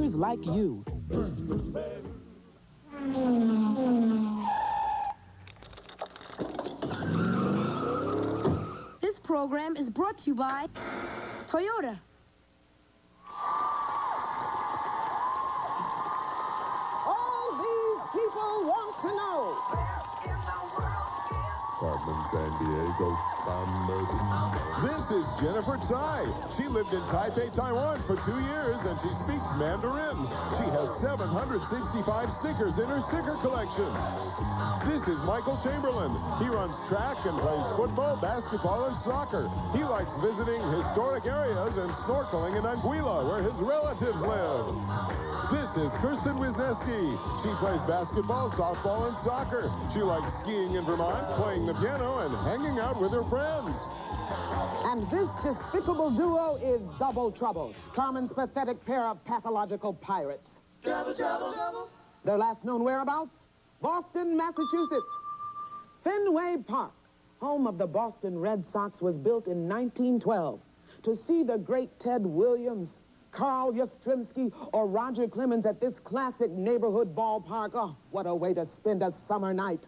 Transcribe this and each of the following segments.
adventures like you. This program is brought to you by Toyota. All these people want to know. Carmen Sandiego. This is Jennifer Tsai. She lived in Taipei, Taiwan for 2 years, and she speaks Mandarin. She has 765 stickers in her sticker collection. This is Michael Chamberlain. He runs track and plays football, basketball, and soccer. He likes visiting historic areas and snorkeling in Anguilla, where his relatives live. This is Kirsten Wisniewski. She plays basketball, softball, and soccer. She likes skiing in Vermont, playing the piano, and hanging out with her friends. And this despicable duo is Double Trouble, Carmen's pathetic pair of pathological pirates. Trouble, trouble, trouble. Their last known whereabouts? Boston, Massachusetts. Fenway Park, home of the Boston Red Sox, was built in 1912 to see the great Ted Williams, Carl Yastrzemski, or Roger Clemens at this classic neighborhood ballpark. Oh, what a way to spend a summer night.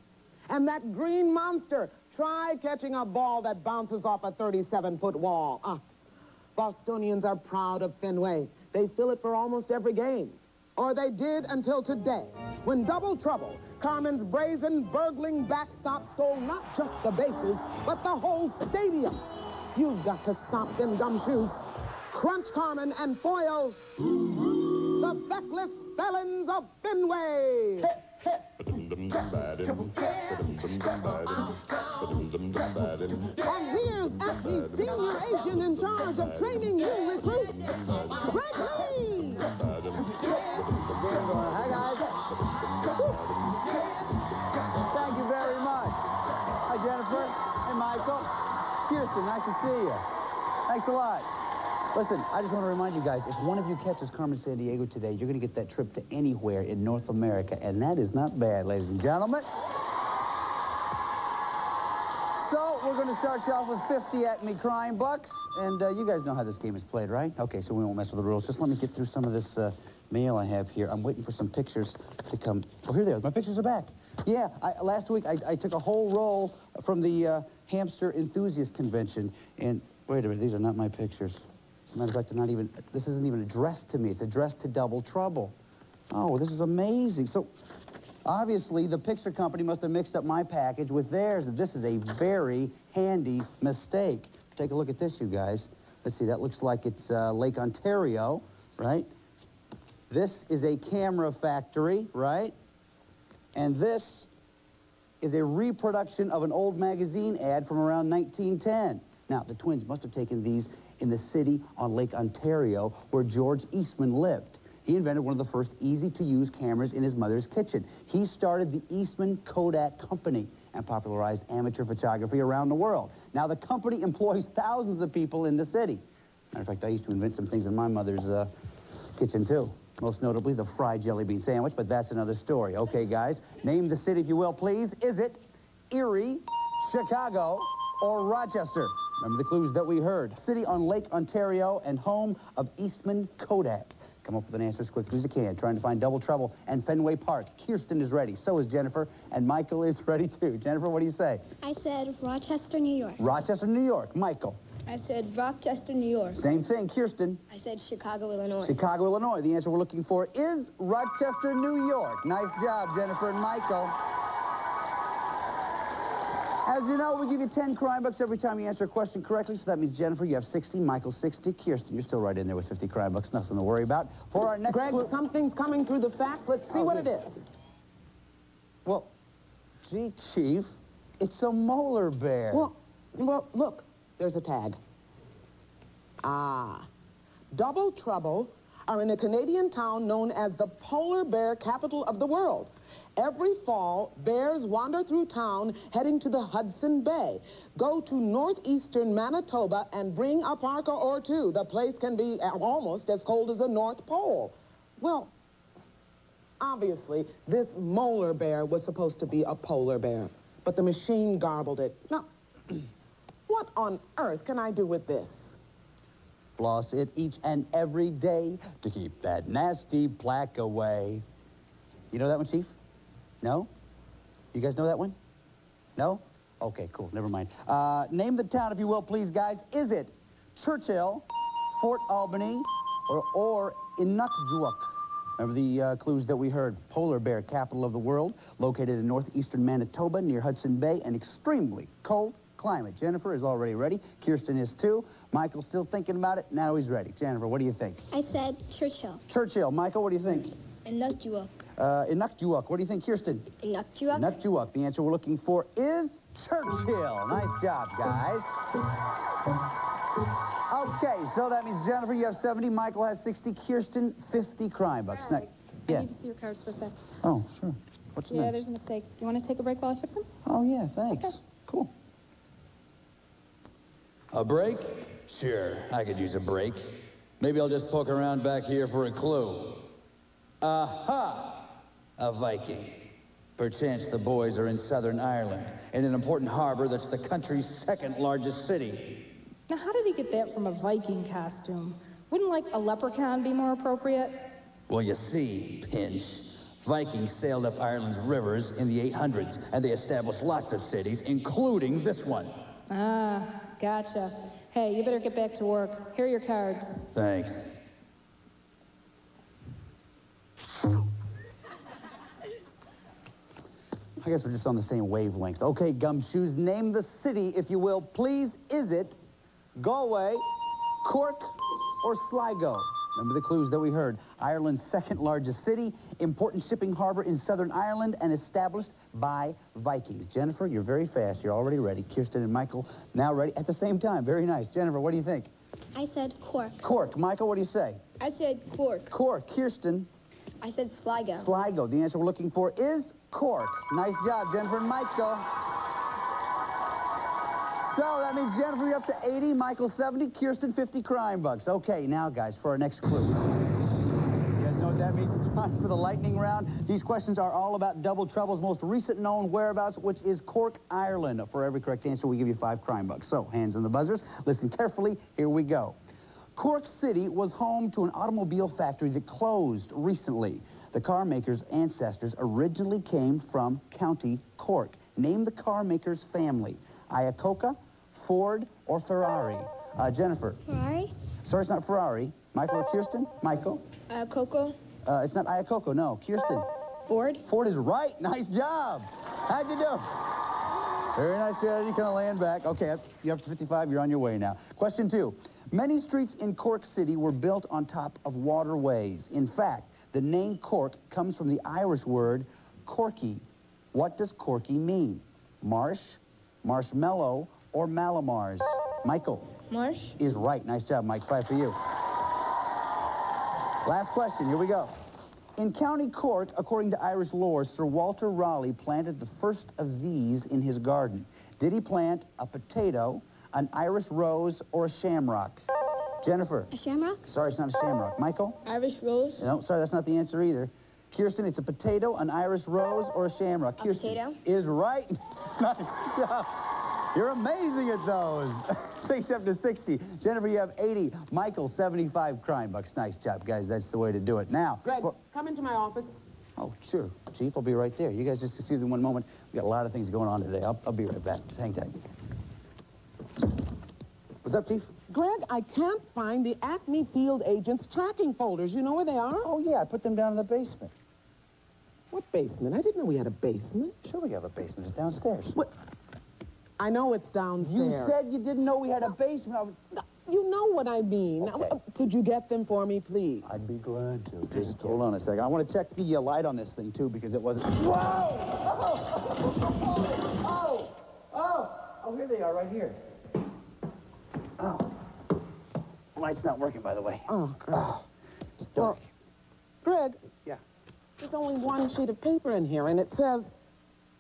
And that green monster, try catching a ball that bounces off a 37-foot wall. Bostonians are proud of Fenway. They fill it for almost every game. Or they did until today, when Double Trouble, Carmen's brazen, burgling backstop, stole not just the bases, but the whole stadium. You've got to stop them gumshoes. Crunch Carmen and foil the Feckless Felons of Fenway. And here's FB's senior agent in charge of training new recruits, Greg Lee. Hi, guys. Thank you very much. Hi, Jennifer. Hey, Michael. Kirsten, nice to see you. Thanks a lot. Listen, I just want to remind you guys, if one of you catches Carmen Sandiego today, you're going to get that trip to anywhere in North America, and that is not bad, ladies and gentlemen. So, we're going to start you off with 50 Acme crime bucks, and you guys know how this game is played, right? Okay, so we won't mess with the rules. Just let me get through some of this mail I have here. I'm waiting for some pictures to come. Oh, here they are. My pictures are back. Yeah, last week I took a whole roll from the Hamster Enthusiast Convention, and wait a minute, these are not my pictures. As a matter of fact, this isn't even addressed to me. It's addressed to Double Trouble. Oh, this is amazing. So, obviously, the picture company must have mixed up my package with theirs. This is a very handy mistake. Take a look at this, you guys. Let's see, that looks like it's Lake Ontario, right? This is a camera factory, right? And this is a reproduction of an old magazine ad from around 1910. Now, the twins must have taken these in the city on Lake Ontario where George Eastman lived. He invented one of the first easy-to-use cameras in his mother's kitchen. He started the Eastman Kodak Company and popularized amateur photography around the world. Now, the company employs thousands of people in the city. Matter of fact, I used to invent some things in my mother's kitchen, too. Most notably, the fried jelly bean sandwich, but that's another story. Okay, guys, name the city, if you will, please. Is it Erie, Chicago, or Rochester? Remember the clues that we heard. City on Lake Ontario and home of Eastman Kodak. Come up with an answer as quickly as you can. Trying to find Double Trouble and Fenway Park. Kirsten is ready. So is Jennifer. And Michael is ready, too. Jennifer, what do you say? I said Rochester, New York. Rochester, New York. Michael? I said Rochester, New York. Same thing. Kirsten? I said Chicago, Illinois. Chicago, Illinois. The answer we're looking for is Rochester, New York. Nice job, Jennifer and Michael. As you know, we give you 10 crime bucks every time you answer a question correctly, so that means, Jennifer, you have 60, Michael 60, Kirsten, you're still right in there with 50 crime bucks, nothing to worry about. For our next Greg, something's coming through the fax. Let's see what it is. Well, gee, Chief, it's a molar bear. Well, look, there's a tag. Double Trouble are in a Canadian town known as the polar bear capital of the world. Every fall, bears wander through town heading to the Hudson Bay. Go to northeastern Manitoba and bring a parka or two. The place can be almost as cold as the North Pole. Well, obviously, this molar bear was supposed to be a polar bear, but the machine garbled it. Now, what on earth can I do with this? Floss it each and every day to keep that nasty plaque away. You know that one, Chief? No? You guys know that one? No? Okay, cool. Never mind. Name the town, if you will, please, guys. Is it Churchill, Fort Albany, or Inukjuak? Remember the clues that we heard. Polar bear capital of the world, located in northeastern Manitoba near Hudson Bay, an extremely cold climate. Jennifer is already ready. Kirsten is too. Michael's still thinking about it. Now he's ready. Jennifer, what do you think? I said Churchill. Churchill. Michael, what do you think? Inukjuak. Inukjuak. What do you think, Kirsten? Inukjuak. Inukjuak. The answer we're looking for is Churchill. Nice job, guys. Okay, so that means, Jennifer, you have 70, Michael has 60, Kirsten, 50 crime bucks. Right. Yeah. I need to see your cards for a sec. Oh, sure. What's the Yeah, name? there's a mistake. You want to take a break while I fix them? Oh, yeah, thanks. Okay. Cool. A break? Sure, I could use a break. Maybe I'll just poke around back here for a clue. Aha! A Viking. Perchance the boys are in Southern Ireland, in an important harbor that's the country's second largest city. Now, how did he get that from a Viking costume? Wouldn't, like, a leprechaun be more appropriate? Well, you see, Pinch, Vikings sailed up Ireland's rivers in the 800s, and they established lots of cities, including this one. Ah, gotcha. Hey, you better get back to work. Here are your cards. Thanks. I guess we're just on the same wavelength. Okay, Gumshoes, name the city, if you will, please. Is it Galway, Cork, or Sligo? Remember the clues that we heard. Ireland's second largest city, important shipping harbor in Southern Ireland, and established by Vikings. Jennifer, you're very fast. You're already ready. Kirsten and Michael now ready at the same time. Very nice. Jennifer, what do you think? I said Cork. Cork. Michael, what do you say? I said Cork. Cork. Kirsten? I said Sligo. Sligo. The answer we're looking for is Cork. Nice job, Jennifer and Michael. So that means, Jennifer, you're up to 80, Michael 70, Kirsten 50 crime bucks. Okay, now, guys, for our next clue. You guys know what that means? It's time for the lightning round. These questions are all about Double Trouble's most recent known whereabouts, which is Cork, Ireland. For every correct answer, we give you 5 crime bucks. So, hands on the buzzers. Listen carefully. Here we go. Cork City was home to an automobile factory that closed recently. The car maker's ancestors originally came from County Cork. Name the car maker's family. Iacocca, Ford, or Ferrari? Jennifer. Ferrari. Sorry, it's not Ferrari. Michael or Kirsten? Michael. Coco. It's not Iacocca, no. Kirsten. Ford. Ford is right. Nice job. How'd you do? Very nice, Jared. You kind of laying back. Okay, you're up to 55. You're on your way now. Question 2. Many streets in Cork City were built on top of waterways. In fact, the name Cork comes from the Irish word corky. What does corky mean? Marsh, marshmallow, or Malamars? Michael. Marsh. Is right. Nice job, Mike. 5 for you. Last question. Here we go. In County Cork, according to Irish lore, Sir Walter Raleigh planted the first of these in his garden. Did he plant a potato, an Irish rose, or a shamrock? Jennifer. A shamrock. Sorry, it's not a shamrock. Michael? Irish rose. No, sorry, that's not the answer either. Kirsten, it's a potato, an Irish rose, or a shamrock. A Kirsten potato. is right. Nice job. You're amazing at those. Takes you up to 60. Jennifer, you have 80. Michael, 75 crime bucks. Nice job, guys. That's the way to do it. Now, Greg, come into my office. oh, sure. Chief, I'll be right there. You guys just excuse me one moment. We got a lot of things going on today. I'll be right back. Hang tight. What's up, Chief? Greg, I can't find the Acme Field Agents tracking folders. You know where they are? Oh, yeah, I put them down in the basement. What basement? I didn't know we had a basement. Sure, we have a basement. It's downstairs. What? I know it's downstairs. You said you didn't know we had a basement. You know what I mean. Okay. Now, could you get them for me, please? I'd be glad to. Just hold on a second. I want to check the light on this thing, too, because it wasn't... Whoa! Oh, here they are, right here. Oh. Light's not working, by the way. Oh, Greg. Oh, it's dark. Well, Greg. Yeah. There's only one sheet of paper in here, and it says,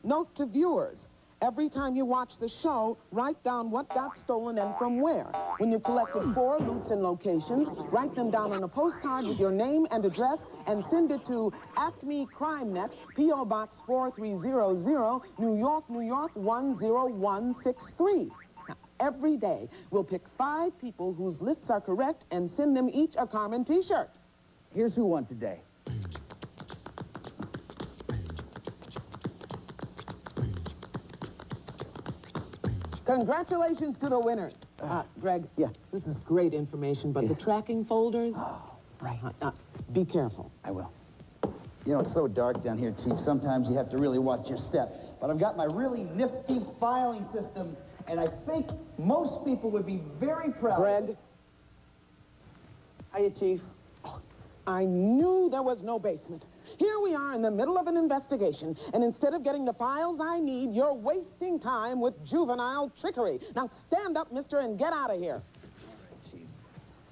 note to viewers. Every time you watch the show, write down what got stolen and from where. When you've collected 4 loots and locations, write them down on a postcard with your name and address and send it to Acme Crime Net, P.O. Box 4300, New York, New York 10163. Now, every day. We'll pick 5 people whose lists are correct and send them each a Carmen t-shirt. Here's who won today. Congratulations to the winners. Greg, Yeah. this is great information, but the tracking folders, Right. be careful. I will. You know, it's so dark down here, Chief. Sometimes you have to really watch your step. But I've got my really nifty filing system, and I think most people would be very proud. Greg, Hiya, Chief. I knew there was no basement. Here we are in the middle of an investigation, and instead of getting the files I need, you're wasting time with juvenile trickery. Now stand up, mister, and get out of here. All right, Chief.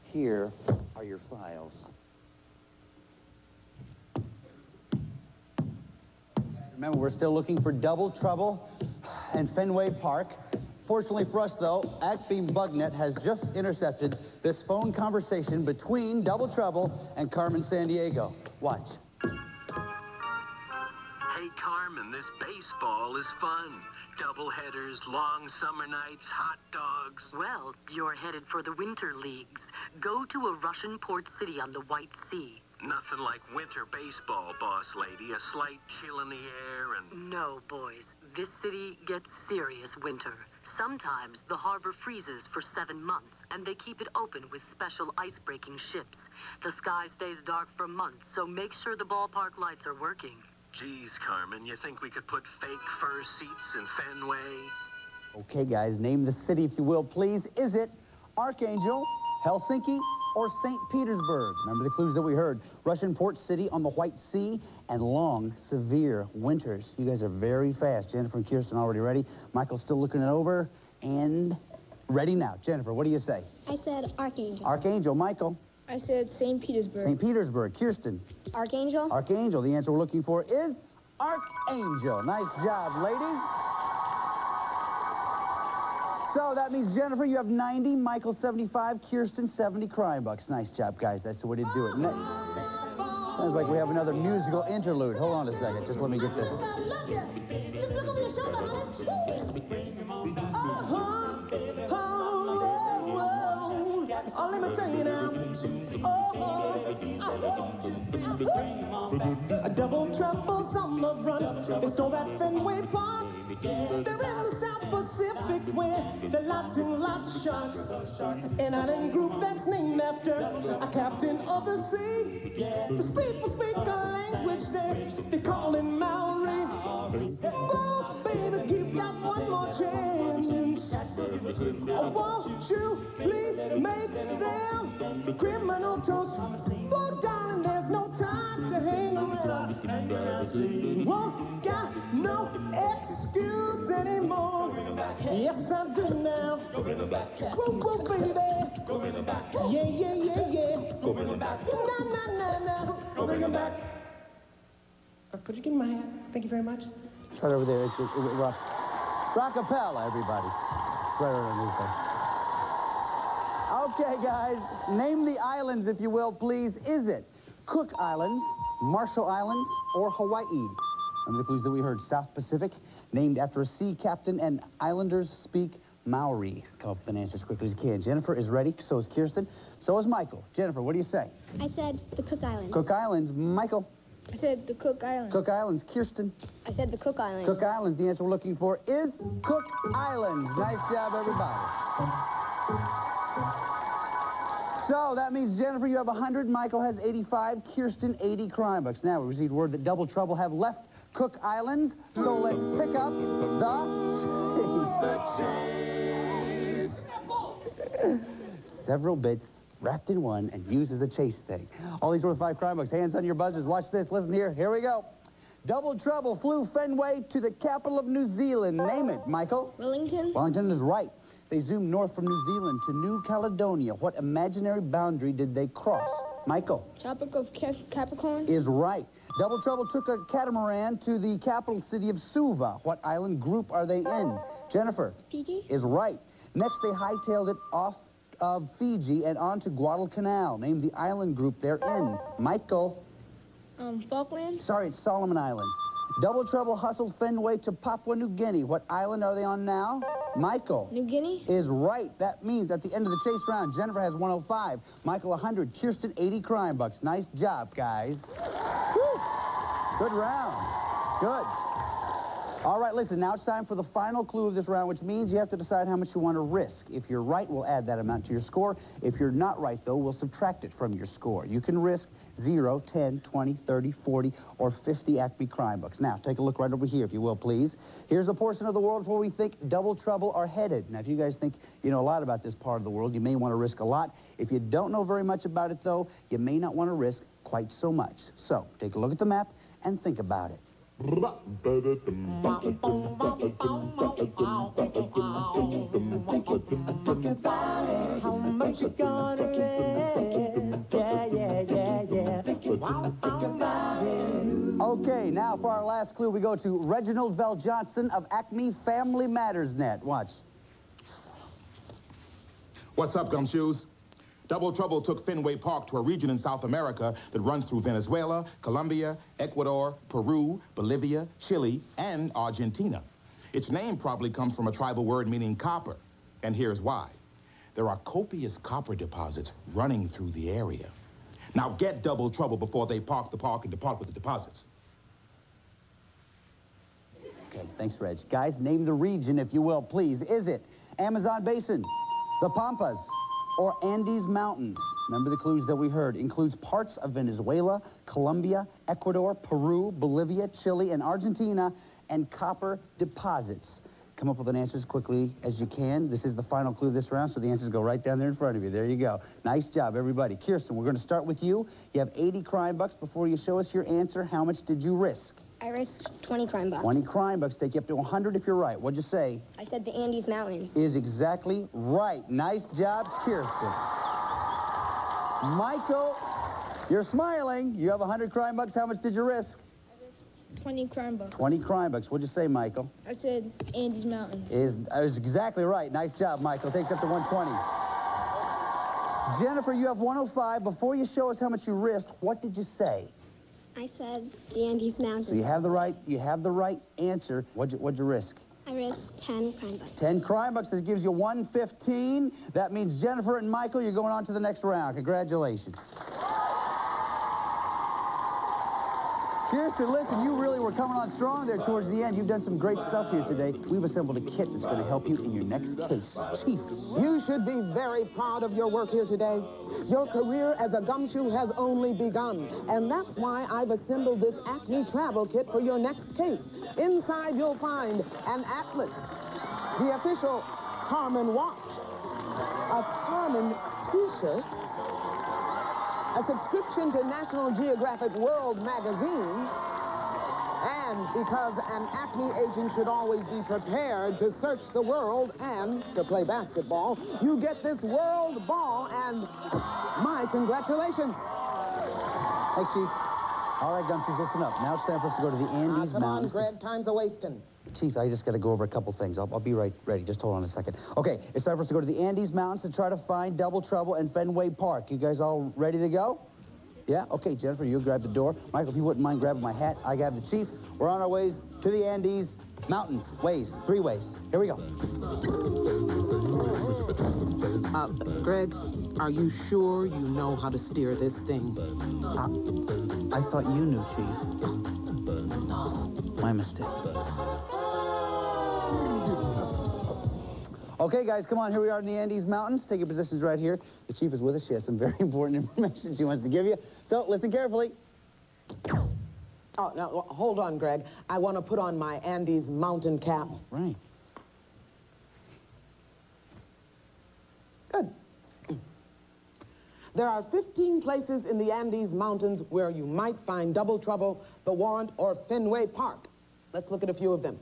Here are your files. Remember, we're still looking for Double Trouble and Fenway Park. Fortunately for us, though, Actbeam Bugnet has just intercepted this phone conversation between Double Trouble and Carmen Sandiego. Watch. Hey, Carmen, this baseball is fun. Doubleheaders, long summer nights, hot dogs. Well, you're headed for the winter leagues. Go to a Russian port city on the White Sea. Nothing like winter baseball, boss lady. A slight chill in the air and... No, boys. This city gets serious winter. Sometimes the harbor freezes for 7 months, and they keep it open with special ice-breaking ships. The sky stays dark for months, so make sure the ballpark lights are working. Geez, Carmen, you think we could put fake fur seats in Fenway? Okay, guys, name the city, if you will, please. Is it Archangel, Helsinki, or St. Petersburg? Remember the clues that we heard. Russian port city on the White Sea and long, severe winters. You guys are very fast. Jennifer and Kirsten already ready. Michael's still looking it over and ready now. Jennifer, what do you say? I said Archangel. Archangel. Michael? I said St. Petersburg. St. Petersburg. Kirsten? Archangel. Archangel. The answer we're looking for is Archangel. Nice job, ladies. So that means, Jennifer, you have 90, Michael 75, Kirsten 70 crime bucks. Nice job, guys. That's the way to do it. Sounds like we have another musical interlude. Hold on a second. Just let me get this. Oh, let me tell you now. A double trouble's on the run. They stole that Fenway Park. They're in the South Pacific where there are lots and lots of sharks. An island group that's named after a captain of the sea. The people speak a language they call it Maori. Oh, baby, give that one more chance. Oh, won't you please make them criminal toast? Oh, darling, there's no time to hang around. Won't got no excuse anymore. Yes, I do now. Whoa, whoa, baby. Yeah, yeah, yeah, yeah. Na, na, na, na. Bring them back. Could you give me my hat? Thank you very much. It's right over there. Rockapella, everybody. It's right underneath there. Okay, guys. Name the islands, if you will, please. Is it Cook Islands, Marshall Islands, or Hawaii? Remember the clues that we heard. South Pacific, named after a sea captain, and islanders speak Maori. Come up with an answer as quickly as you can. Jennifer is ready. So is Kirsten. So is Michael. Jennifer, what do you say? I said the Cook Islands. Cook Islands. Michael? I said the Cook Islands. Cook Islands. Kirsten? I said the Cook Islands. Cook Islands. The answer we're looking for is Cook Islands. Nice job, everybody. So that means, Jennifer, you have 100. Michael has 85. Kirsten, 80 crime bucks. Now, we received word that Double Trouble have left Cook Islands. So let's pick up the chase. Several bits wrapped in one and used as a chase thing. All these worth 5 crime bucks. Hands on your buzzers. Watch this. Listen here. Here we go. Double Trouble flew Fenway to the capital of New Zealand. Name it, Michael. Wellington. Wellington is right. They zoomed north from New Zealand to New Caledonia. What imaginary boundary did they cross? Michael. Tropic of Capricorn. Is right. Double Trouble took a catamaran to the capital city of Suva. What island group are they in? Jennifer. Fiji. Is right. Next, they hightailed it off of Fiji and onto Guadalcanal. Name the island group they're in. Michael. Falklands. Sorry, it's Solomon Islands. Double Trouble hustled Fenway to Papua New Guinea. What island are they on now? Michael New Guinea? is right. That means at the end of the chase round, Jennifer has 105, Michael 100, Kirsten 80 crime bucks. Nice job, guys. Woo. Good round. Good. All right, listen, now it's time for the final clue of this round, which means you have to decide how much you want to risk. If you're right, we'll add that amount to your score. If you're not right, though, we'll subtract it from your score. You can risk 0, 10, 20, 30, 40, or 50 Acme crime bucks. Now, take a look right over here, if you will, please. Here's a portion of the world where we think double trouble are headed. Now, if you guys think you know a lot about this part of the world, you may want to risk a lot. If you don't know very much about it, though, you may not want to risk quite so much. So, take a look at the map and think about it. How much you gonna risk? Yeah. Okay, now for our last clue, we go to Reginald Vell Johnson of Acme Family Matters Net. Watch. What's up, gumshoes? Double Trouble took Fenway Park to a region in South America that runs through Venezuela, Colombia, Ecuador, Peru, Bolivia, Chile, and Argentina. Its name probably comes from a tribal word meaning copper, and here's why. There are copious copper deposits running through the area. Now get Double Trouble before they park the park and depart with the deposits. Okay, thanks, Reg. Guys, name the region, if you will, please. Is it Amazon Basin, the Pampas, or Andes Mountains? Remember the clues that we heard. Includes parts of Venezuela, Colombia, Ecuador, Peru, Bolivia, Chile, and Argentina, and copper deposits. Come up with an answer as quickly as you can. This is the final clue of this round, so the answers go right down there in front of you. There you go. Nice job, everybody. Kirsten, we're going to start with you. You have 80 crime bucks. Before you show us your answer, how much did you risk? I risked 20 crime bucks. 20 crime bucks take you up to 100 if you're right. What'd you say? I said the Andes Mountains. Is exactly right. Nice job, Kirsten. Michael, you're smiling. You have 100 crime bucks. How much did you risk? I risked 20 crime bucks. 20 crime bucks. What'd you say, Michael? I said Andes Mountains. Is exactly right. Nice job, Michael. Takes up to 120. Jennifer, you have 105. Before you show us how much you risked, what did you say? I said the Andes Mountains. So you have the right answer. What'd you risk? I risked 10 crime bucks. 10 crime bucks. That gives you 115. That means Jennifer and Michael, you're going on to the next round. Congratulations. Kirsten, listen, you really were coming on strong there towards the end. You've done some great stuff here today. We've assembled a kit that's going to help you in your next case. Chief. You should be very proud of your work here today. Your career as a gumshoe has only begun. And that's why I've assembled this Acme travel kit for your next case. Inside, you'll find an atlas, the official Carmen watch, a Carmen t-shirt, a subscription to National Geographic World magazine, and because an Acme agent should always be prepared to search the world and to play basketball, you get this world ball, and my congratulations. Thanks, Chief. All right, gumshoes, listen up. Now it's time for us to go to the Andes Come on, Mountains. Greg, time's a-wasting. Chief, I just got to go over a couple things. I'll be right ready. Just hold on a second. Okay, it's time for us to go to the Andes Mountains to try to find Double Trouble and Fenway Park. You guys all ready to go? Yeah? Okay, Jennifer, you grab the door. Michael, if you wouldn't mind grabbing my hat, I grab the Chief. We're on our ways to the Andes Mountains. Ways. 3 ways. Here we go. Greg, are you sure you know how to steer this thing? I thought you knew, Chief. My mistake. Okay, guys, come on. Here we are in the Andes Mountains. Take your positions right here. The Chief is with us. She has some very important information she wants to give you. So, listen carefully. Oh, now, hold on, Greg. I want to put on my Andes mountain cap. Right. Good. There are 15 places in the Andes Mountains where you might find Double Trouble, the Warrant, or Fenway Park. Let's look at a few of them.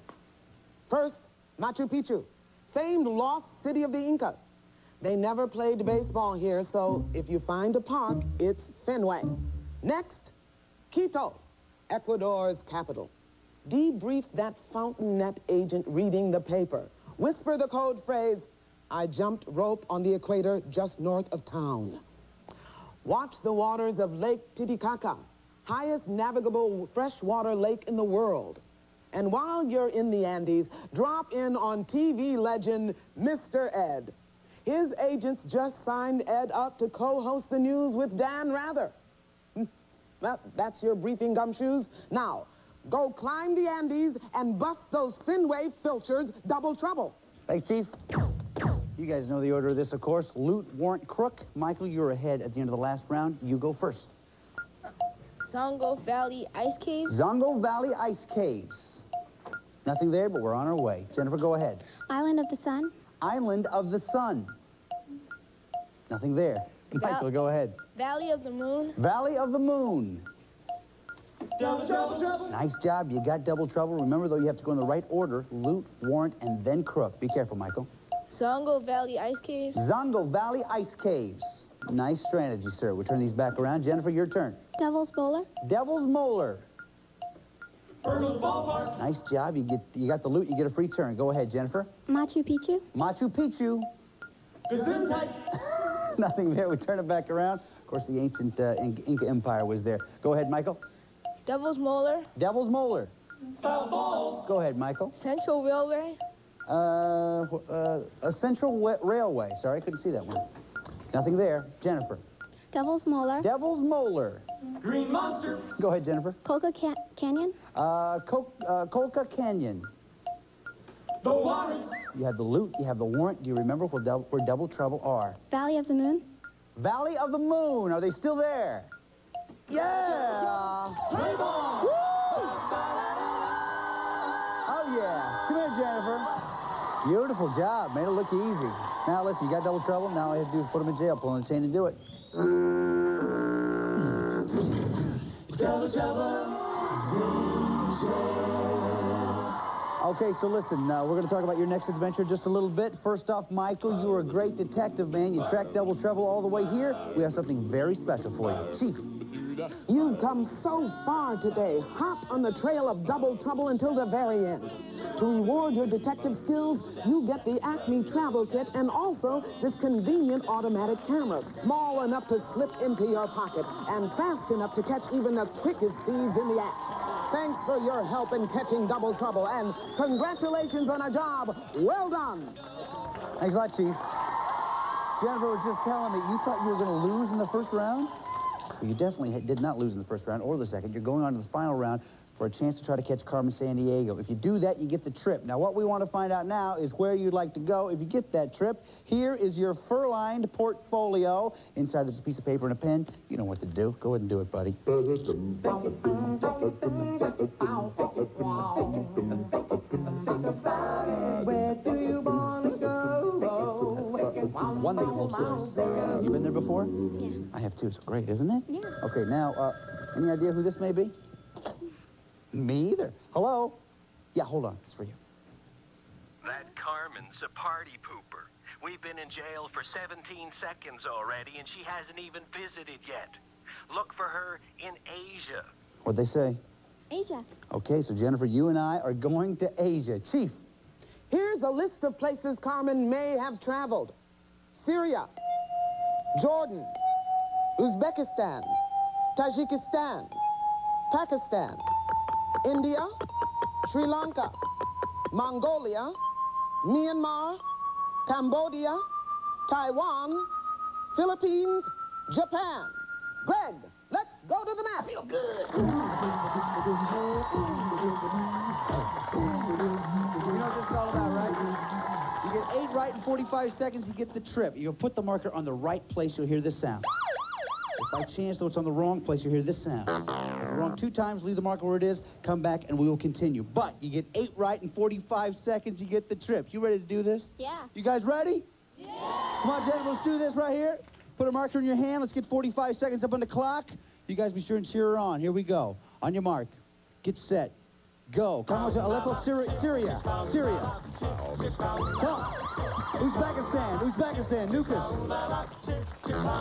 First, Machu Picchu, famed lost city of the Inca. They never played baseball here, so if you find a park, it's Fenway. Next, Quito, Ecuador's capital. Debrief that fountain net agent reading the paper. Whisper the code phrase, "I jumped rope on the equator just north of town." Watch the waters of Lake Titicaca, highest navigable freshwater lake in the world. And while you're in the Andes, drop in on TV legend Mr. Ed. His agents just signed Ed up to co-host the news with Dan Rather. Well, that's your briefing, gumshoes. Now, go climb the Andes and bust those Fenway filchers double trouble. Thanks, Chief. You guys know the order of this, of course. Loot, warrant, crook. Michael, you're ahead at the end of the last round. You go first. Zongo Valley Ice Caves. Zongo Valley Ice Caves. Nothing there, but we're on our way. Jennifer, go ahead. Island of the Sun. Island of the Sun. Nothing there. Michael, go ahead. Valley of the Moon. Valley of the Moon. Double trouble, trouble. Nice job. You got double trouble. Remember, though, you have to go in the right order. Loot, warrant, and then crook. Be careful, Michael. Zongo Valley Ice Caves. Zongo Valley Ice Caves. Nice strategy, sir. We'll turn these back around. Jennifer, your turn. Devil's Bowler. Devil's Molar. Virgil's Ballpark. Nice job. You got the loot. You get a free turn. Go ahead, Jennifer. Machu Picchu. Machu Picchu. Gesundheit. Nothing there. We turn it back around. Of course, the ancient Inca Empire was there. Go ahead, Michael. Devil's Molar. Devil's Molar. Foul balls. Go ahead, Michael. Central Railway. A Central Railway. Sorry, I couldn't see that one. Nothing there. Jennifer. Devil's Molar. Devil's Molar. Green Monster. Go ahead, Jennifer. Colca Canyon. Colca Canyon. The Warrant. You have the loot. You have the warrant. Do you remember where double trouble are? Valley of the Moon. Valley of the Moon. Are they still there? Yeah. Play ball. Woo! Oh, yeah. Come here, Jennifer. Beautiful job. Made it look easy. Now, listen, you got double trouble. Now all I have to do is put them in jail, pull on the chain, and do it. Double trouble. Okay, so listen, we're going to talk about your next adventure just a little bit. First off, Michael, you were a great detective, man. You tracked double trouble all the way here. We have something very special for you. Chief. You've come so far today, hot on the trail of double trouble until the very end. To reward your detective skills, you get the Acme travel kit and also this convenient automatic camera, small enough to slip into your pocket and fast enough to catch even the quickest thieves in the act. Thanks for your help in catching double trouble, and congratulations on a job well done. Thanks a lot, Chief. Jennifer was just telling me, you thought you were going to lose in the first round? Well, you definitely did not lose in the first round or the second. You're going on to the final round for a chance to try to catch Carmen Sandiego. If you do that, you get the trip. Now, what we want to find out now is where you'd like to go if you get that trip. Here is your fur-lined portfolio. Inside there's a piece of paper and a pen. You know what to do. Go ahead and do it, buddy. Where do you want to go? Wonderful choice. You been there before? Yeah. I have too. It's great, isn't it? Yeah. Okay, now, any idea who this may be? Me either. Hello? Yeah, hold on. It's for you. That Carmen's a party pooper. We've been in jail for 17 seconds already, and she hasn't even visited yet. Look for her in Asia. What'd they say? Asia. Okay, so Jennifer, you and I are going to Asia. Chief. Here's a list of places Carmen may have traveled. Syria, Jordan, Uzbekistan, Tajikistan, Pakistan, India, Sri Lanka, Mongolia, Myanmar, Cambodia, Taiwan, Philippines, Japan. Greg, let's go to the map. Feel good. You know what this is all about, right? You get 8 right in 45 seconds, you get the trip. You'll put the marker on the right place, you'll hear this sound. If by chance, though, it's on the wrong place, you'll hear this sound. Wrong 2 times, leave the marker where it is, come back, and we will continue. But you get 8 right in 45 seconds, you get the trip. You ready to do this? Yeah. You guys ready? Yeah. Come on, Jennifer, let's do this right here. Put a marker in your hand. Let's get 45 seconds up on the clock. You guys be sure and cheer her on. Here we go. On your mark. Get set. Go. Come on to Aleppo, Syria. Syria. Come on. Uzbekistan. Nukas.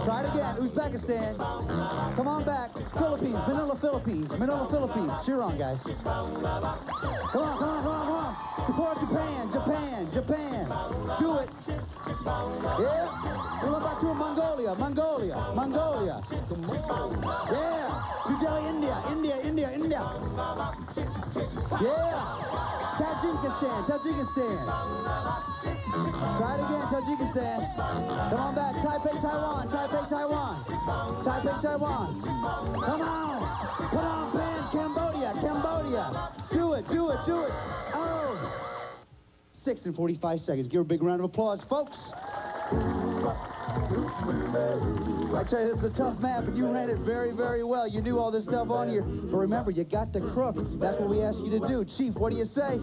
Try it again. Uzbekistan. Come on back. Philippines. Manila, Philippines. Cheer on, guys. Come on. Support Japan. Do it. Yeah. We're back to Mongolia. Yeah. New Delhi, India. Yeah. Tajikistan, Tajikistan. Try it again, Tajikistan. Come on back, Taipei, Taiwan, Taipei, Taiwan. Taipei, Taiwan. Come on. Put on band, Cambodia, Cambodia. Do it, do it, do it. Oh. 6 and 45 seconds. Give her a big round of applause, folks. I tell you, this is a tough map, but you ran it very, very well. You knew all this stuff on here. But remember, you got the crook. That's what we asked you to do. Chief, what do you say?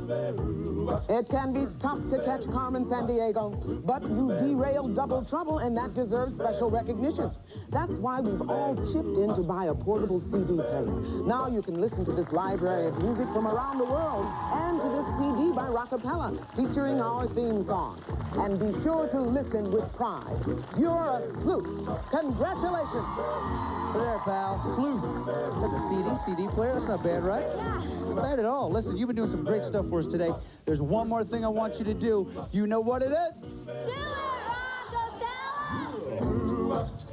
It can be tough to catch Carmen Sandiego, but you derailed Double Trouble, and that deserves special recognition. That's why we've all chipped in to buy a portable CD player. Now you can listen to this library of music from around the world and to this CD by Rockapella featuring our theme song. And be sure to listen with pride. You're a sleuth. Congratulations. There, pal. Sleuth. That's a CD player. That's not bad, right? Yeah. Not bad at all. Listen, you've been doing some great stuff for us today. There's one more thing I want you to do. You know what it is? Do it,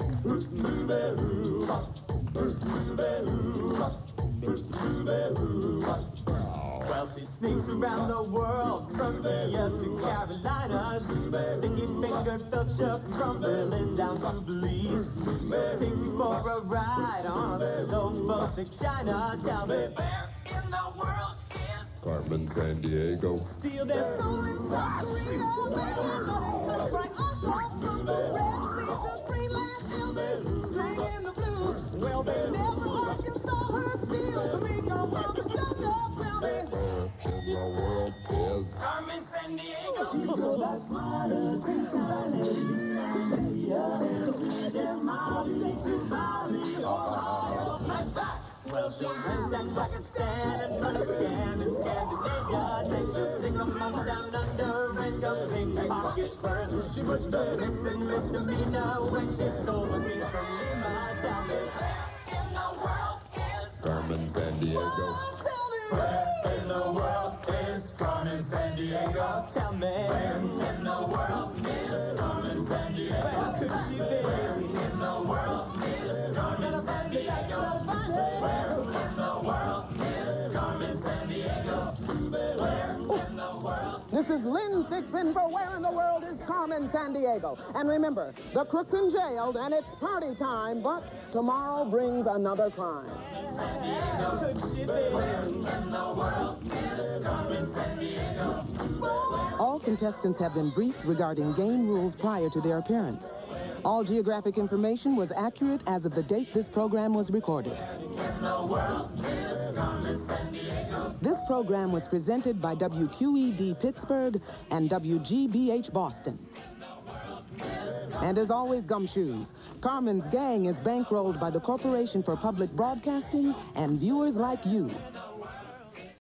Well, she sneaks around the world from India to Carolina. She's a sticky-fingered filcher from Berlin down to Belize. She'll take you for a ride on those boats to China. Tell me, where in the world is Carmen Sandiego. Steal their soul inside Rio? Where does it come right off from the Red Sea to Greenland? Till they're singing the blues. Well, they never Arkansas her steel. Rio from the jungle. Where in the world is Carmen Sandiego. Well, she'll rent that Pakistan and Pakistan and Scandinavia. Then she'll stick 'em all down under and go big pockets first. She was the missing misdemeanor when she stole the beat from Lima. Tell me, where in the world is Carmen Sandiego? Where in the world is Carmen Sandiego? Tell me, where in the world is Carmen Sandiego? Where could she be? Where in the world is Carmen Sandiego? Where in the world is Carmen Sandiego? Where in the world? This is Lynn Fixin for Where in the World is Carmen Sandiego. And remember, the crook's in jailed and it's party time, but tomorrow brings another crime. Could she be? Where in the world is Carmen Sandiego? All contestants have been briefed regarding game rules prior to their appearance. All geographic information was accurate as of the date this program was recorded. This program was presented by WQED Pittsburgh and WGBH Boston. And as always, gumshoes. Carmen's gang is bankrolled by the Corporation for Public Broadcasting and viewers like you.